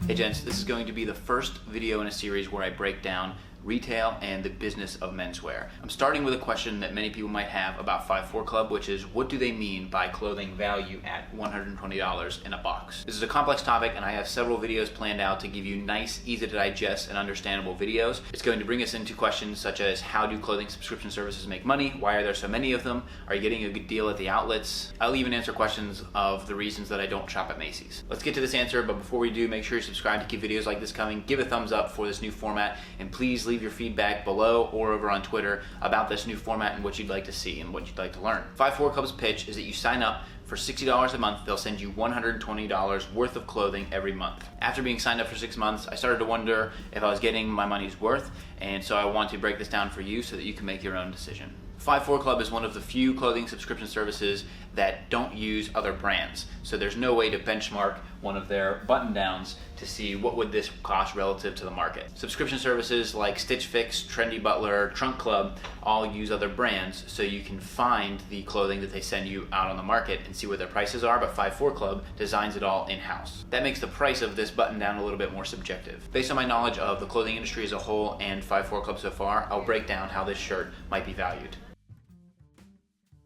Hey gents, this is going to be the first video in a series where I break down retail and the business of menswear. I'm starting with a question that many people might have about 5-4 Club, which is what do they mean by clothing value at $120 in a box? This is a complex topic and I have several videos planned out to give you nice, easy to digest and understandable videos. It's going to bring us into questions such as how do clothing subscription services make money? Why are there so many of them? Are you getting a good deal at the outlets? I'll even answer questions of the reasons that I don't shop at Macy's. Let's get to this answer, but before we do, make sure you subscribe to keep videos like this coming. Give a thumbs up for this new format and please leave your feedback below or over on Twitter about this new format and what you'd like to see and what you'd like to learn. 5-4 Club's pitch is that you sign up for $60 a month, they'll send you $120 worth of clothing every month. After being signed up for 6 months, I started to wonder if I was getting my money's worth, and so I want to break this down for you so that you can make your own decision. 5-4 Club is one of the few clothing subscription services that don't use other brands. So there's no way to benchmark one of their button downs to see what would this cost relative to the market. Subscription services like Stitch Fix, Trendy Butler, Trunk Club all use other brands, so you can find the clothing that they send you out on the market and see what their prices are, but 5-4 Club designs it all in-house. That makes the price of this button down a little bit more subjective. Based on my knowledge of the clothing industry as a whole and 5-4 Club so far, I'll break down how this shirt might be valued.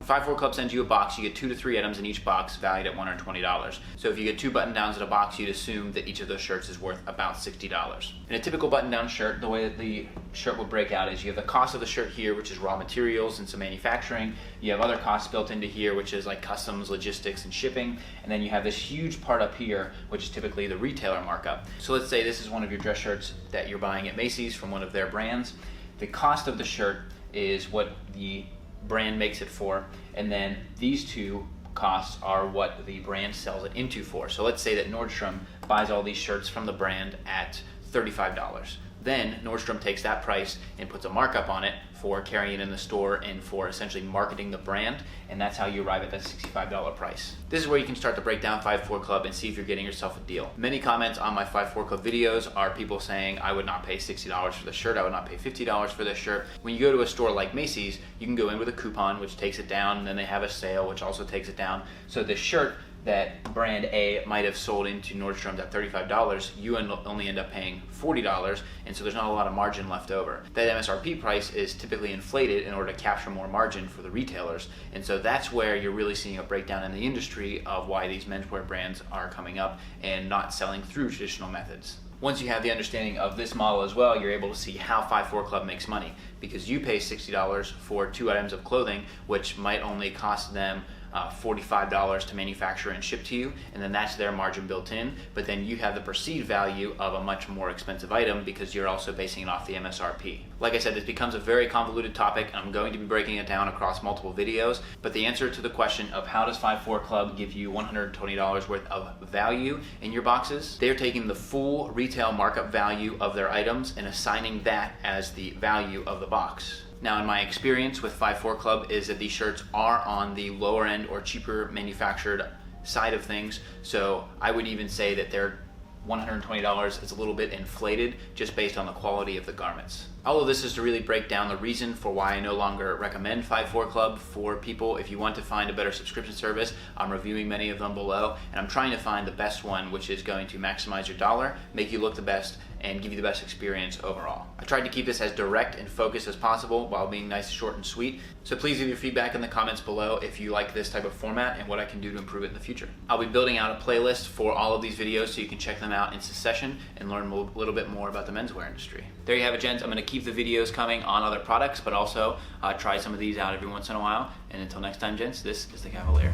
5-4 Club sends you a box. You get 2 to 3 items in each box valued at $120. So if you get 2 button downs in a box, you'd assume that each of those shirts is worth about $60. In a typical button down shirt, the way that the shirt would break out is you have the cost of the shirt here, which is raw materials and some manufacturing. You have other costs built into here, which is like customs, logistics, and shipping. And then you have this huge part up here, which is typically the retailer markup. So let's say this is one of your dress shirts that you're buying at Macy's from one of their brands. The cost of the shirt is what the brand makes it for, and then these two costs are what the brand sells it into for. So let's say that Nordstrom buys all these shirts from the brand at $35. Then Nordstrom takes that price and puts a markup on it for carrying it in the store and for essentially marketing the brand, and that's how you arrive at that $65 price. This is where you can start to break down 5-4 Club and see if you're getting yourself a deal. Many comments on my 5-4 Club videos are people saying I would not pay $60 for this shirt, I would not pay $50 for this shirt. When you go to a store like Macy's, you can go in with a coupon which takes it down, and then they have a sale which also takes it down. So this shirt that brand A might have sold into Nordstrom at $35, you only end up paying $40, and so there's not a lot of margin left over. That MSRP price is typically inflated in order to capture more margin for the retailers, and so that's where you're really seeing a breakdown in the industry of why these menswear brands are coming up and not selling through traditional methods. Once you have the understanding of this model as well, you're able to see how 5-4 Club makes money, because you pay $60 for 2 items of clothing, which might only cost them $45 to manufacture and ship to you, and then that's their margin built in, but then you have the perceived value of a much more expensive item because you're also basing it off the MSRP. Like I said, this becomes a very convoluted topic, and I'm going to be breaking it down across multiple videos, but the answer to the question of how does 5-4 Club give you $120 worth of value in your boxes, they're taking the full retail markup value of their items and assigning that as the value of the box. Now, in my experience with 5-4 Club is that these shirts are on the lower end or cheaper manufactured side of things, so I would even say that their $120 is a little bit inflated just based on the quality of the garments. All of this is to really break down the reason for why I no longer recommend 5-4 Club for people. If you want to find a better subscription service, I'm reviewing many of them below, and I'm trying to find the best one which is going to maximize your dollar, make you look the best, and give you the best experience overall. I tried to keep this as direct and focused as possible while being nice, short, and sweet. So please leave your feedback in the comments below if you like this type of format and what I can do to improve it in the future. I'll be building out a playlist for all of these videos so you can check them out in succession and learn a little bit more about the menswear industry. There you have it, gents. I'm going to keep the videos coming on other products, but also try some of these out every once in a while. And until next time, gents, this is the Cavalier.